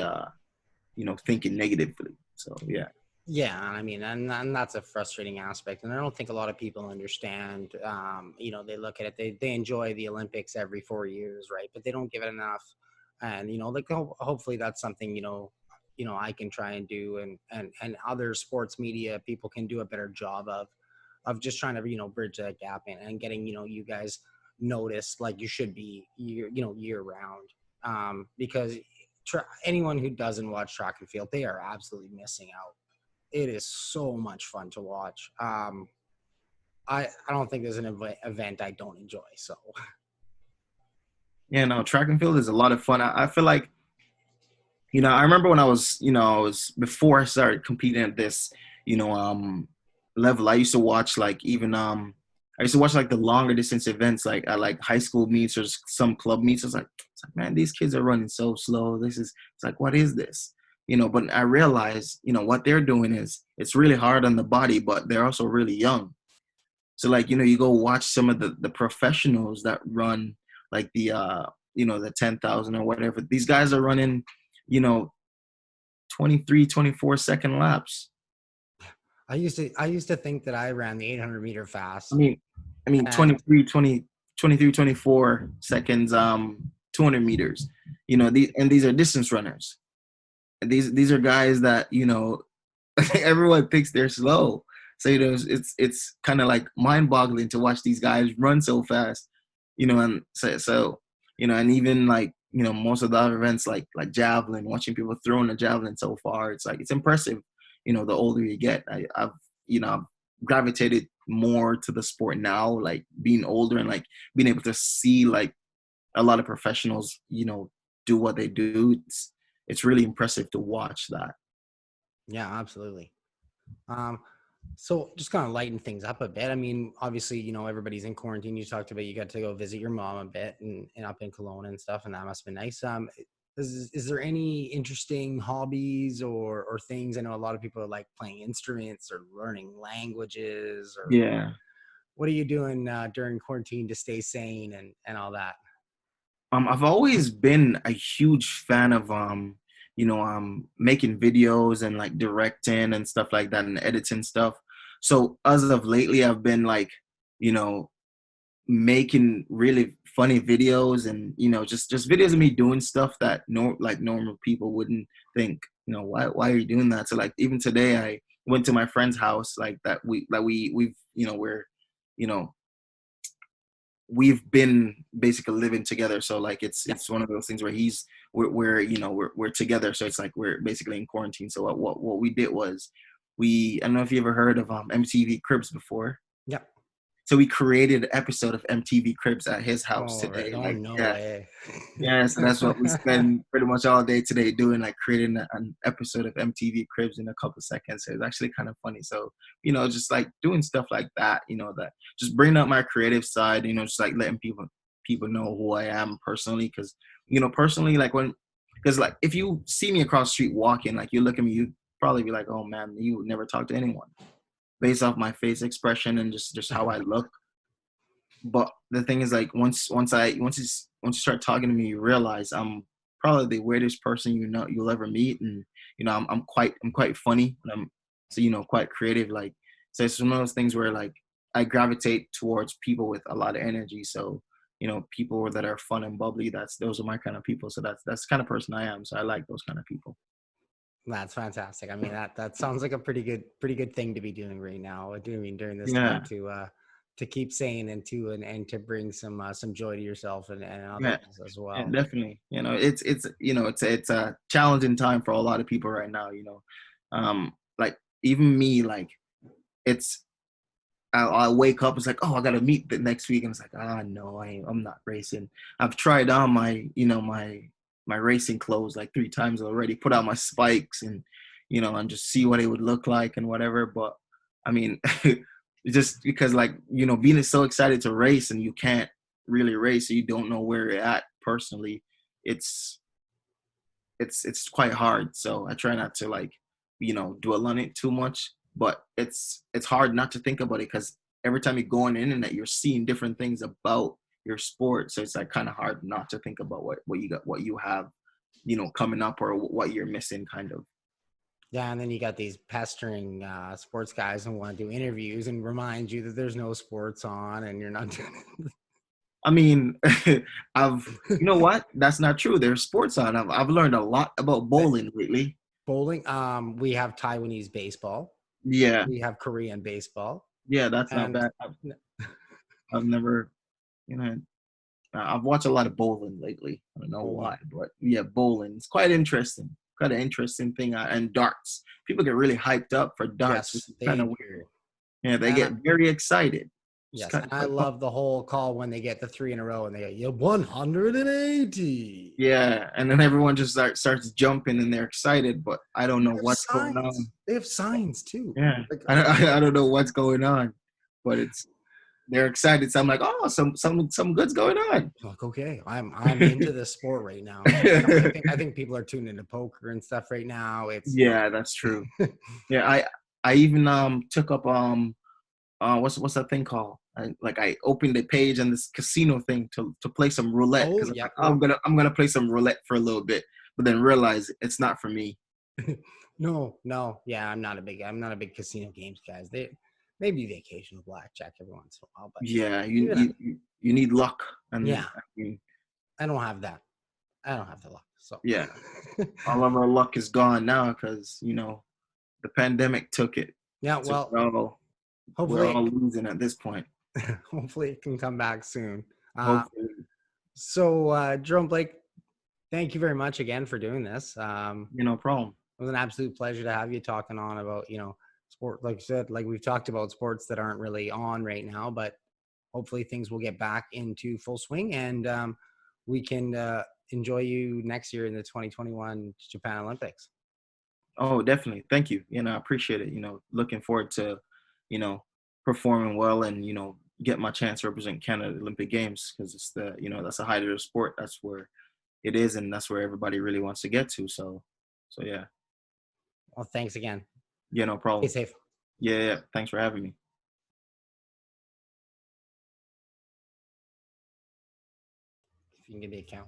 Speaker 2: thinking negatively. So yeah.
Speaker 1: Yeah, I mean, and that's a frustrating aspect, and I don't think a lot of people understand. They look at it, they enjoy the Olympics every 4 years, right? But they don't give it enough, and like hopefully that's something I can try and do, and other sports media people can do a better job of just trying to bridge that gap and getting you guys noticed like you should be year round, because anyone who doesn't watch track and field, they are absolutely missing out. It is so much fun to watch. I don't think there's an event I don't enjoy. So
Speaker 2: Yeah, no, track and field is a lot of fun. I feel like, I remember when I was before I started competing at this, you know, um, level. I used to watch like even I used to watch like the longer distance events, like at like high school meets or some club meets. It's like, man, these kids are running so slow. It's like, what is this? But I realized, what they're doing is it's really hard on the body, but they're also really young. So like, you go watch some of the professionals that run like the 10,000 or whatever. These guys are running, you know, 23, 24 second laps.
Speaker 1: I used to think that I ran the 800-meter
Speaker 2: I
Speaker 1: fast,
Speaker 2: mean, I mean
Speaker 1: and
Speaker 2: 23, 24 seconds, 200 meters. These are distance runners. These are guys that, everyone thinks they're slow. So it's kind of like mind-boggling to watch these guys run so fast. And and even like most of the other events like javelin, watching people throwing a javelin so far, it's like it's impressive. The older you get, I've gravitated more to the sport now, like being older and like being able to see like a lot of professionals, do what they do. It's really impressive to watch that.
Speaker 1: yeah, absolutely. Um, so just kind of lighten things up a bit. I mean, obviously, everybody's in quarantine. You talked about you got to go visit your mom a bit and up in Cologne and stuff, and that must have been nice. Is there any interesting hobbies or things? I know a lot of people are like playing instruments or learning languages, or
Speaker 2: Yeah.
Speaker 1: what are you doing during quarantine to stay sane and all that?
Speaker 2: I've always been a huge fan of making videos and like directing and stuff like that and editing stuff. So as of lately, I've been like, you know, making really funny videos and just videos of me doing stuff that normal people wouldn't think. Why are you doing that? So like even today, I went to my friend's house like we've you know we've been basically living together. So like
Speaker 1: Yeah.
Speaker 2: it's one of those things where we're together. So it's like we're basically in quarantine. So what we did was I don't know if you ever heard of MTV Cribs before.
Speaker 1: Yeah.
Speaker 2: So we created an episode of MTV Cribs at his house
Speaker 1: Oh, right.
Speaker 2: today.
Speaker 1: Oh,
Speaker 2: Like,
Speaker 1: no
Speaker 2: yeah,
Speaker 1: way.
Speaker 2: yeah. So that's what we spend pretty much all day today doing, like creating an episode of MTV Cribs in a couple seconds. So it's actually kind of funny. So, just like doing stuff like that, that just bringing up my creative side, just like letting people know who I am personally. Cause, personally, like because like if you see me across the street walking, like you look at me, you probably be like, oh man, you would never talk to anyone based off my face expression and just how I look. But the thing is, like, once you start talking to me, you realize I'm probably the weirdest person you'll ever meet, and I'm quite funny, and I'm so quite creative. Like, so it's one of those things where like I gravitate towards people with a lot of energy. So people that are fun and bubbly. Those are my kind of people. So that's the kind of person I am. So I like those kind of people.
Speaker 1: That's fantastic. I mean, that sounds like a pretty good thing to be doing right now. Doing during this time
Speaker 2: Yeah,
Speaker 1: to keep sane and to bring some joy to yourself and
Speaker 2: yeah.
Speaker 1: others as
Speaker 2: Yeah,
Speaker 1: well.
Speaker 2: definitely. It's a challenging time for a lot of people right now. Like even me, like it's I'll wake up. It's like, oh, I gotta meet the next week, and it's like, ah, no, I'm not racing. I've tried on my racing clothes like 3 times already. Put out my spikes and just see what it would look like and whatever. But I mean, just because like being so excited to race and you can't really race, so you don't know where you're at personally. It's it's quite hard. So I try not to like dwell on it too much. But it's hard not to think about it because every time you go on the internet, you're seeing different things about your sport. So it's like kind of hard not to think about what you got, what you have, coming up or what you're missing, kind of.
Speaker 1: Yeah, and then you got these pestering sports guys who want to do interviews and remind you that there's no sports on and you're not doing it.
Speaker 2: I mean, you know what? That's not true. There's sports on. I've learned a lot about bowling lately.
Speaker 1: Bowling. We have Taiwanese baseball.
Speaker 2: Yeah,
Speaker 1: We have Korean baseball.
Speaker 2: yeah, that's not
Speaker 1: And
Speaker 2: bad. I've never, you know, I've watched a lot of bowling lately. I don't know
Speaker 1: bowling.
Speaker 2: why, but yeah, bowling. It's quite interesting. Quite an interesting thing. And darts. People get really hyped up for darts, which
Speaker 1: Yes,
Speaker 2: is kind
Speaker 1: they
Speaker 2: of
Speaker 1: do.
Speaker 2: weird. Yeah, they
Speaker 1: And
Speaker 2: get very excited. It's
Speaker 1: yes, and I
Speaker 2: quite fun.
Speaker 1: love the whole call when they get the 3 in a row and they go, "You 180."
Speaker 2: Yeah, and then everyone just starts jumping and they're excited, but I don't
Speaker 1: They
Speaker 2: know
Speaker 1: have
Speaker 2: what's going
Speaker 1: signs.
Speaker 2: on.
Speaker 1: They have signs too.
Speaker 2: Yeah,
Speaker 1: Like,
Speaker 2: I don't know what's going on, but they're excited. So I'm like, oh, some good's going on.
Speaker 1: like, okay, I'm into this sport right now. I think people are tuned into poker and stuff right now. It's
Speaker 2: Yeah, that's true. Yeah, I even took up what's that thing called? I opened a page on this casino thing to play some roulette
Speaker 1: oh
Speaker 2: because I'm
Speaker 1: yeah,
Speaker 2: like, oh, I'm gonna play some roulette for a little bit, but then realize it's not for me.
Speaker 1: no, yeah, I'm not a big casino games guys. They maybe the occasional blackjack every once in a while, but
Speaker 2: Yeah,
Speaker 1: even at,
Speaker 2: you need luck, and
Speaker 1: yeah,
Speaker 2: I mean,
Speaker 1: I don't have that. I don't have the luck. So
Speaker 2: yeah, all of our luck is gone now because the pandemic took it.
Speaker 1: yeah,
Speaker 2: So
Speaker 1: well,
Speaker 2: we're
Speaker 1: hopefully
Speaker 2: all losing at this point.
Speaker 1: hopefully it can come back soon.
Speaker 2: Hopefully,
Speaker 1: Jerome Blake, thank you very much again for doing this.
Speaker 2: no problem.
Speaker 1: It was an absolute pleasure to have you talking on about, sport. Like I said, like we've talked about sports that aren't really on right now, but hopefully things will get back into full swing and we can enjoy you next year in the 2021 Japan Olympics.
Speaker 2: Oh, definitely. Thank you. I appreciate it. Looking forward to, you know, performing well and, get my chance to represent Canada at the Olympic Games because it's that's the height of the sport. That's where it is. And that's where everybody really wants to get to. So yeah.
Speaker 1: Well, thanks again.
Speaker 2: Yeah, no
Speaker 1: Stay
Speaker 2: problem.
Speaker 1: safe.
Speaker 2: Yeah. Yeah. Thanks for having me.
Speaker 1: If you can give me a count.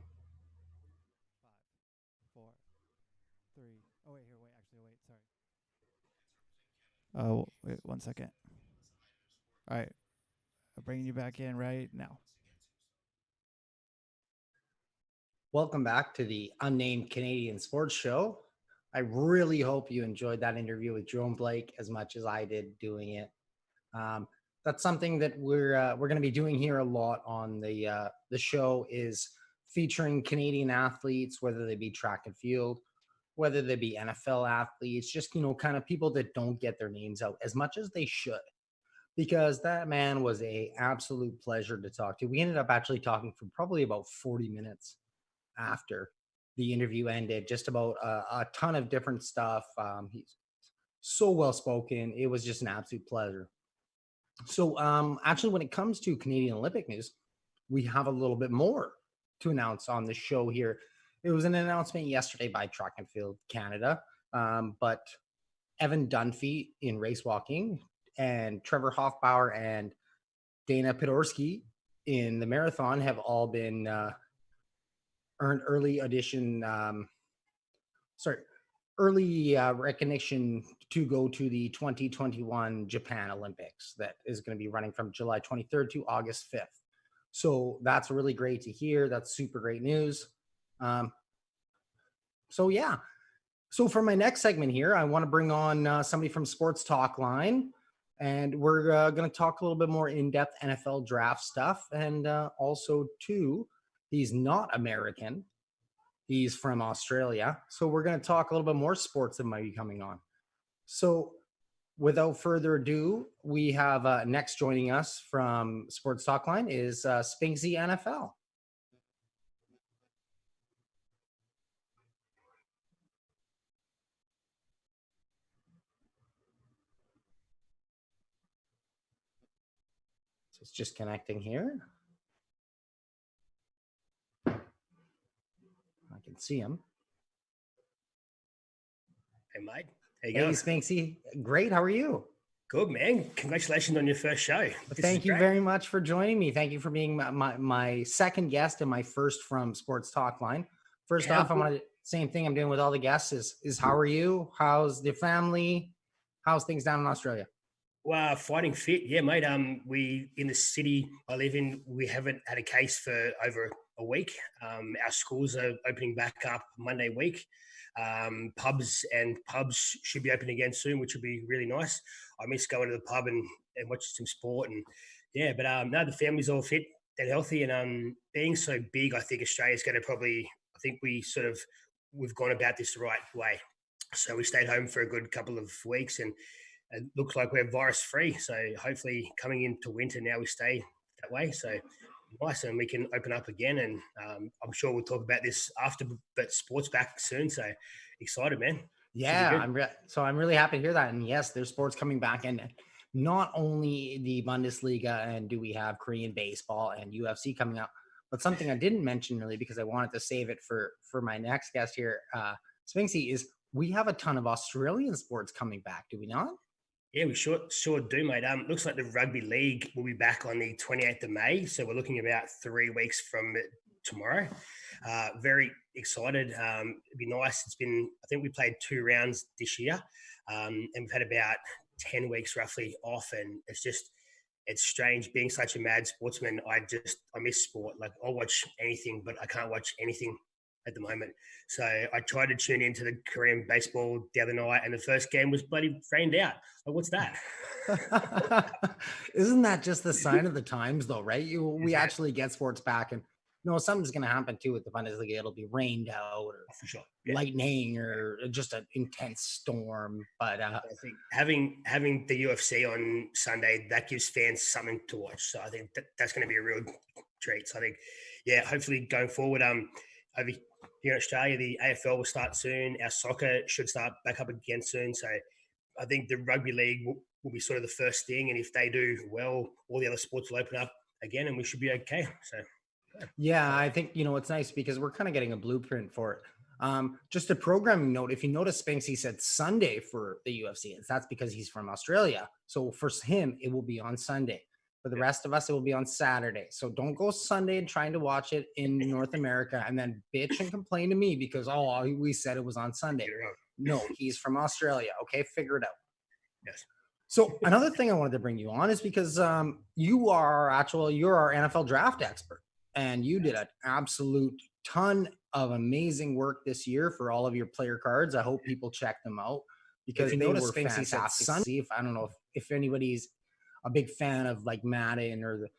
Speaker 3: 5, 4, 3. Oh wait, here, wait. Actually, wait. Sorry. Oh, wait. 1 second. All right, I'm bringing you back in right now.
Speaker 1: Welcome back to the Unnamed Canadian Sports Show. I really hope you enjoyed that interview with Jerome Blake as much as I did doing it. That's something that we're going to be doing here a lot on the show is featuring Canadian athletes, whether they be track and field, whether they be NFL athletes, just kind of people that don't get their names out as much as they should. Because that man was a absolute pleasure to talk to. We ended up actually talking for probably about 40 minutes after the interview ended, just about a ton of different stuff. He's so well spoken. It was just an absolute pleasure. So, actually, when it comes to Canadian Olympic news, we have a little bit more to announce on the show here. It was an announcement yesterday by Track and Field Canada, but Evan Dunphy in race walking and Trevor Hoffbauer and Dana Podorski in the marathon have all been earned early recognition to go to the 2021 Japan Olympics that is going to be running from July 23rd to August 5th. So that's really great to hear. That's super great news. So yeah. So for my next segment here, I want to bring on somebody from Sports Talk Line, and we're going to talk a little bit more in-depth NFL draft stuff. And also, too, he's not American. He's from Australia. So we're going to talk a little bit more sports that might be coming on. So without further ado, we have next joining us from Sports Talk Line is Spinksy NFL. So it's just connecting here. I can see him.
Speaker 4: Hey, mate. How you
Speaker 1: Hey,
Speaker 4: going?
Speaker 1: Spinksy. Great. How are you?
Speaker 4: Good, man. Congratulations on your first show.
Speaker 1: Thank you very much for joining me. Thank you for being my second guest and my first from Sports Talk Line. First off, I want to same thing I'm doing with all the guests is how are you? How's the family? How's things down in Australia?
Speaker 4: Well, fighting fit, yeah, mate. We in the city I live in, we haven't had a case for over a week. Our schools are opening back up Monday week. Pubs should be open again soon, which would be really nice. I miss going to the pub and watching some sport, and yeah, but no, the family's all fit and healthy, and being so big, I think Australia's going to probably. I think we've gone about this the right way. So we stayed home for a good couple of weeks, and it looks like we're virus free. So hopefully, coming into winter now, we stay that way. So nice, and we can open up again. And I'm sure we'll talk about this after, but sports back soon. So excited, man.
Speaker 1: Yeah, I'm really happy to hear that. And yes, there's sports coming back, and not only the Bundesliga, and do we have Korean baseball and UFC coming out, but something I didn't mention really because I wanted to save it for my next guest here, Spinksy, is we have a ton of Australian sports coming back. Do we not?
Speaker 4: Yeah, we sure do, mate. Looks like the rugby league will be back on the 28th of May. So we're looking about 3 weeks from tomorrow. Very excited. It'd be nice. I think we played 2 rounds this year, and we've had about 10 weeks roughly off. And it's strange being such a mad sportsman. I miss sport. Like I'll watch anything, but I can't watch anything at the moment. So I tried to tune into the Korean baseball the other night, and the first game was bloody rained out. Like, what's that?
Speaker 1: Isn't that just the sign of the times, though, right? We actually get sports back, and something's going to happen too with the Bundesliga. It'll be rained out, or
Speaker 4: for sure,
Speaker 1: lightning, or just an intense storm. But
Speaker 4: I think having the UFC on Sunday, that gives fans something to watch. So I think that's going to be a real treat. So I think, yeah, hopefully going forward, over here in Australia, the AFL will start soon. Our soccer should start back up again soon. So I think the rugby league will be sort of the first thing. And if they do well, all the other sports will open up again, and we should be okay. So,
Speaker 1: yeah, I think, it's nice because we're kind of getting a blueprint for it. Just a programming note, if you notice, Spinksy said Sunday for the UFC. That's because he's from Australia. So for him, it will be on Sunday. For the rest of us, it will be on Saturday. So don't go Sunday and trying to watch it in North America and then bitch and complain to me because, we said it was on Sunday. No, he's from Australia. Okay, figure it out.
Speaker 4: Yes.
Speaker 1: So another thing I wanted to bring you on is because you're our NFL draft expert, and you did an absolute ton of amazing work this year for all of your player cards. I hope people check them out because they were fantastic. I don't know if anybody's a big fan of like Madden or the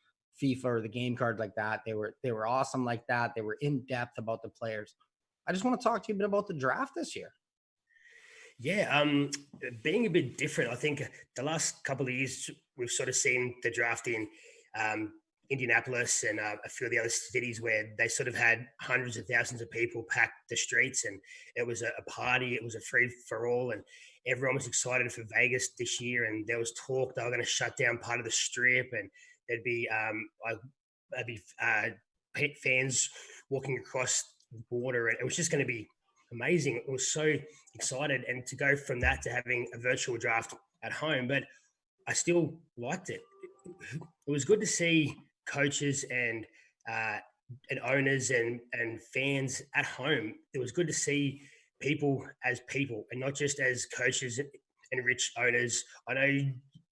Speaker 1: FIFA or the game card like that. They were awesome like that. They were in depth about the players. I just want to talk to you a bit about the draft this year.
Speaker 4: Yeah, being a bit different. I think the last couple of years we've sort of seen the draft in Indianapolis and a few of the other cities where they sort of had hundreds of thousands of people pack the streets, and it was a party. It was a free for all, and everyone was excited for Vegas this year. And there was talk they were going to shut down part of the strip, and there'd be fans walking across the border, and it was just going to be amazing. It was so excited, and to go from that to having a virtual draft at home, but I still liked it. It was good to see coaches and owners and fans at home. It was good to see people as people and not just as coaches and rich owners. I know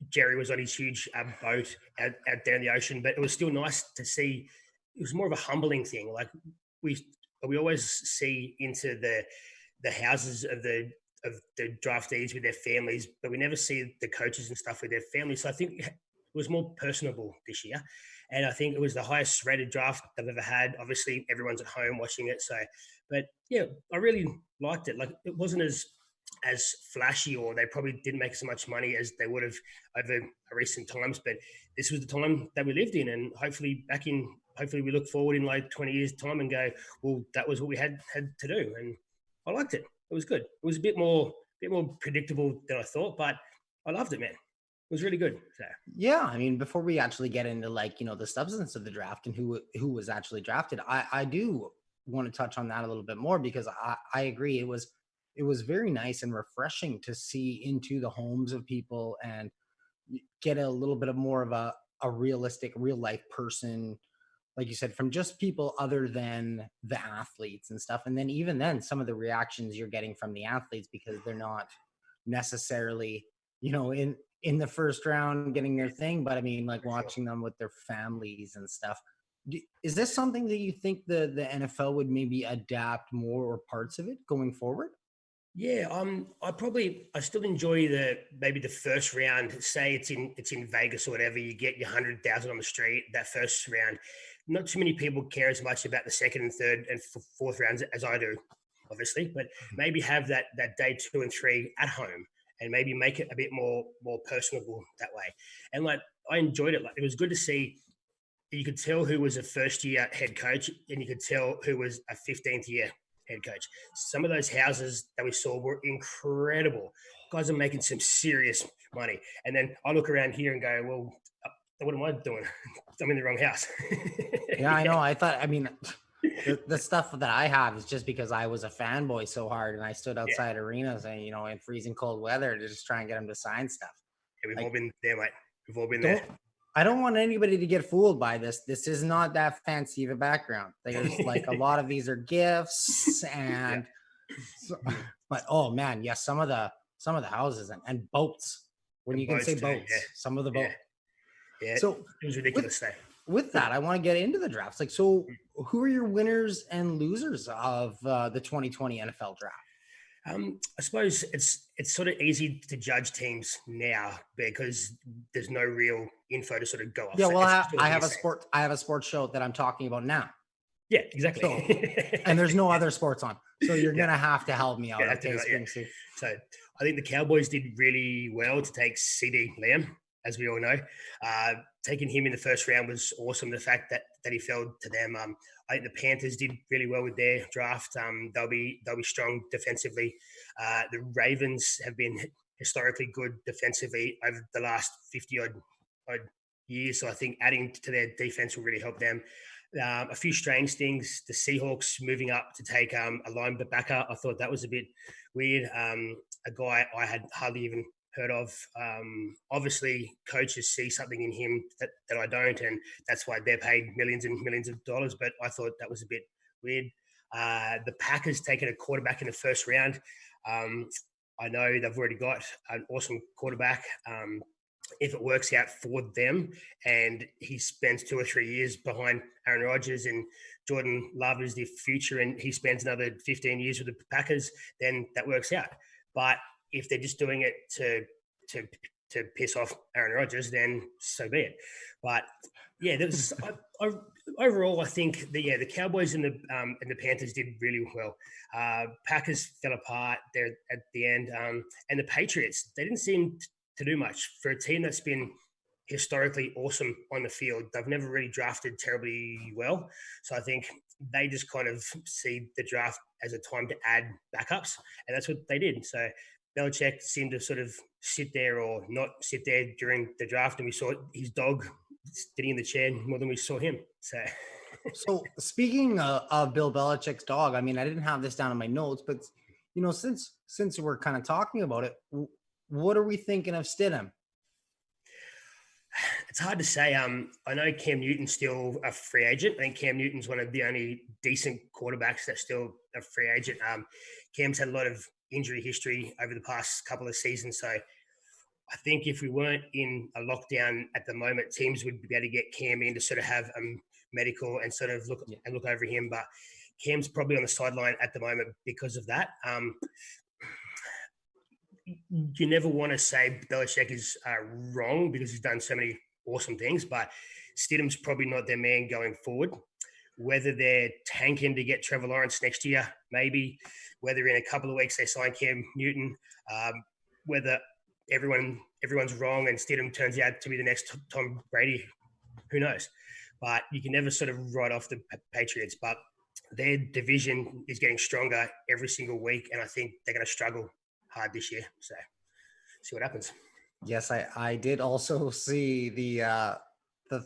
Speaker 4: Jerry was on his huge boat out there in the ocean, but it was still nice to see. It was more of a humbling thing. Like we always see into the houses of the draftees with their families, but we never see the coaches and stuff with their families. So I think it was more personable this year. And I think it was the highest rated draft I've ever had. Obviously, everyone's at home watching it. So, but yeah, I really liked it. Like it wasn't as flashy, or they probably didn't make as much money as they would have over recent times. But this was the time that we lived in, and hopefully we look forward in like 20 years time and go, well, that was what we had to do. And I liked it. It was good. It was a bit more predictable than I thought, but I loved it, man. It was really good. So.
Speaker 1: Yeah, I mean, before we actually get into like, the substance of the draft and who was actually drafted, I do want to touch on that a little bit more because I agree. It was very nice and refreshing to see into the homes of people and get a little bit of more of a realistic, real life person like you said, from just people other than the athletes and stuff. And then even then, some of the reactions you're getting from the athletes, because they're not necessarily, in the first round getting their thing, but I mean, like watching them with their families and stuff. Is this something that you think the NFL would maybe adapt more or parts of it going forward?
Speaker 4: Yeah, I still enjoy maybe the first round. Say it's in Vegas or whatever. You get your 100,000 on the street that first round. Not too many people care as much about the second and third and fourth rounds as I do, obviously. But maybe have that day 2 and 3 at home, and maybe make it a bit more personable that way. And like I enjoyed it. Like it was good to see. You could tell who was a first year head coach, and you could tell who was a 15th year head coach. Some of those houses that we saw were incredible. Guys are making some serious money. And then I look around here and go, well, what am I doing? I'm in the wrong house.
Speaker 1: Yeah, I know. I mean, the stuff that I have is just because I was a fanboy so hard and I stood outside arenas and, in freezing cold weather to just try and get them to sign stuff.
Speaker 4: Yeah, we've all been there, mate. We've all been there.
Speaker 1: I don't want anybody to get fooled by this. This is not that fancy of a background. There's like a lot of these are gifts and, but oh man, yes, some of the houses and boats. When you can say boats, some of the boats.
Speaker 4: Yeah,
Speaker 1: so
Speaker 4: it was ridiculous.
Speaker 1: With that, I want to get into the drafts. Like, so who are your winners and losers of the 2020 NFL draft?
Speaker 4: I suppose it's sort of easy to judge teams now because there's no real info to sort of go off.
Speaker 1: Yeah, well, I have a sports show that I'm talking about now.
Speaker 4: Yeah, exactly.
Speaker 1: So, and there's no other sports on, so you're gonna have to help me out. Okay,
Speaker 4: so I think the Cowboys did really well to take CD Lamb, as we all know. Taking him in the first round was awesome. The fact that he fell to them. I think the Panthers did really well with their draft. They'll be strong defensively. The Ravens have been historically good defensively over the last 50 odd years. So I think adding to their defense will really help them. A few strange things. The Seahawks moving up to take a linebacker. I thought that was a bit weird. A guy I had hardly even heard of. Obviously, coaches see something in him that I don't, and that's why they're paid millions and millions of dollars. But I thought that was a bit weird. The Packers taking a quarterback in the first round. I know they've already got an awesome quarterback. If it works out for them and he spends 2 or 3 years behind Aaron Rodgers and Jordan Love is the future and he spends another 15 years with the Packers, then that works out. But if they're just doing it to piss off Aaron Rodgers, then so be it. But yeah, overall, I think the Cowboys and the Panthers did really well. Packers fell apart there at the end, and the Patriots, they didn't seem to do much for a team that's been historically awesome on the field. They've never really drafted terribly well, so I think they just kind of see the draft as a time to add backups, and that's what they did. So Belichick seemed to sort of sit there or not sit there during the draft, and we saw his dog sitting in the chair more than we saw him. So
Speaker 1: speaking of Bill Belichick's dog, I mean, I didn't have this down in my notes, but since we're kind of talking about it, what are we thinking of Stidham?
Speaker 4: It's hard to say. I know Cam Newton's still a free agent. I think Cam Newton's one of the only decent quarterbacks that's still a free agent. Cam's had a lot of injury history over the past couple of seasons. So I think if we weren't in a lockdown at the moment, teams would be able to get Cam in to sort of have a medical and sort of look over him. But Cam's probably on the sideline at the moment because of that. You never want to say Belichick is wrong because he's done so many awesome things, but Stidham's probably not their man going forward. Whether they're tanking to get Trevor Lawrence next year, maybe. Whether in a couple of weeks they sign Cam Newton, whether everyone's wrong and Stidham turns out to be the next Tom Brady, who knows? But you can never sort of write off the Patriots. But their division is getting stronger every single week, and I think they're going to struggle hard this year. So see what happens.
Speaker 1: Yes, I did also see the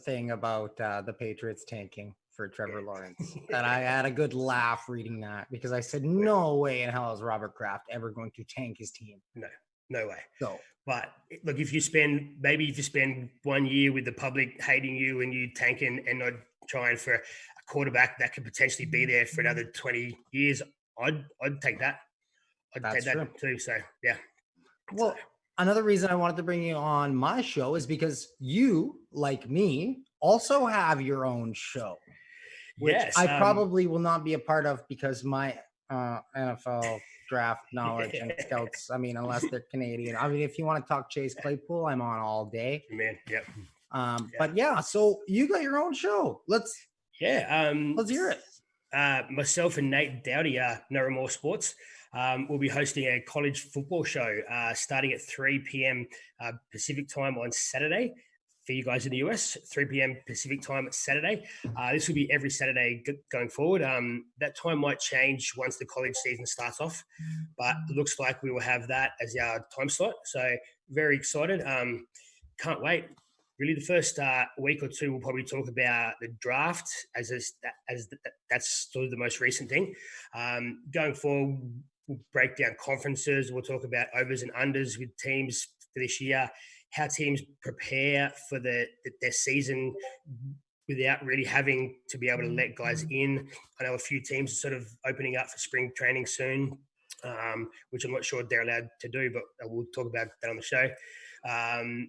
Speaker 1: thing about the Patriots tanking for Trevor Lawrence. And I had a good laugh reading that because I said, no way in hell is Robert Kraft ever going to tank his team.
Speaker 4: No way.
Speaker 1: So,
Speaker 4: but look, if you spend 1 year with the public hating you and you tanking and not trying for a quarterback that could potentially be there for another 20 years, I'd take that. I'd
Speaker 1: That's
Speaker 4: take that
Speaker 1: true.
Speaker 4: too. So yeah.
Speaker 1: Well, another reason I wanted to bring you on my show is because you, like me, also have your own show, which
Speaker 4: Yes,
Speaker 1: I probably will not be a part of because my NFL draft knowledge and scouts, I mean, unless they're Canadian. I mean, if you want to talk Chase Claypool, I'm on all day.
Speaker 4: man. Yep.
Speaker 1: But yeah, so you got your own show. Let's hear it.
Speaker 4: Myself and Nate Dowdy, No Remorse Sports, will be hosting a college football show starting at 3 p.m. Pacific time on Saturday. For you guys in the US, 3 p.m. Pacific time at Saturday. This will be every Saturday going forward. That time might change once the college season starts off, but it looks like we will have that as our time slot. So very excited. Can't wait. Really, the first week or two, we'll probably talk about the draft as that's sort of the most recent thing. Going forward, we'll break down conferences. We'll talk about overs and unders with teams for this year, how teams prepare for their season without really having to be able to let guys in. I know a few teams are sort of opening up for spring training soon, which I'm not sure they're allowed to do, but we'll talk about that on the show.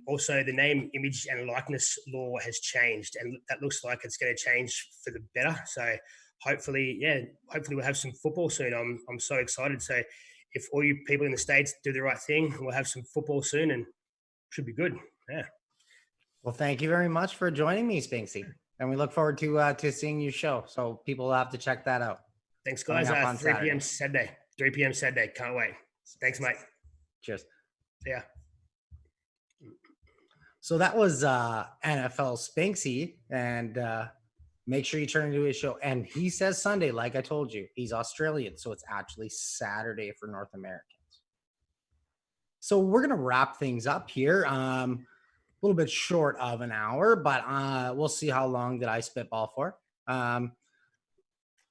Speaker 4: Also, the name, image, and likeness law has changed, and that looks like it's going to change for the better. So hopefully we'll have some football soon. I'm so excited. So if all you people in the States do the right thing, we'll have some football soon and should be good. Yeah.
Speaker 1: Well, thank you very much for joining me, Spinksy. And we look forward to seeing your show. So people will have to check that out.
Speaker 4: Thanks, guys.
Speaker 1: Coming up on
Speaker 4: 3 p.m. Saturday. 3 p.m. Saturday. Can't wait. Thanks, mate.
Speaker 1: Cheers.
Speaker 4: Yeah.
Speaker 1: So that was NFL Spinksy, and make sure you turn into his show. And he says Sunday, like I told you, he's Australian, so it's actually Saturday for North Americans. So we're gonna wrap things up here. A little bit short of an hour, but we'll see how long that I spitball for.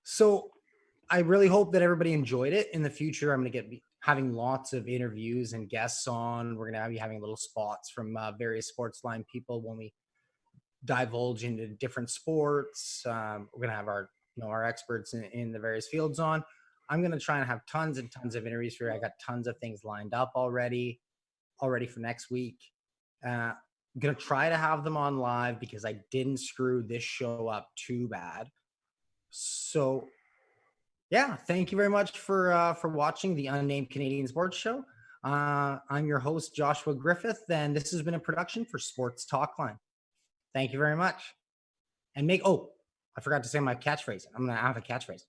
Speaker 1: So I really hope that everybody enjoyed it. In the future, I'm gonna be having lots of interviews and guests on. We're going to be having little spots from various sports line people when we divulge into different sports. We're going to have our experts in the various fields on. I'm going to try and have tons and tons of interviews for you. I got tons of things lined up already for next week. I'm going to try to have them on live because I didn't screw this show up too bad. So yeah, thank you very much for watching the Unnamed Canadian Sports Show. I'm your host, Joshua Griffith, and this has been a production for Sports Talkline. Thank you very much. And I forgot to say my catchphrase. I'm going to have a catchphrase.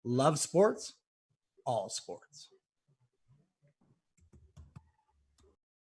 Speaker 1: Love sports, all sports.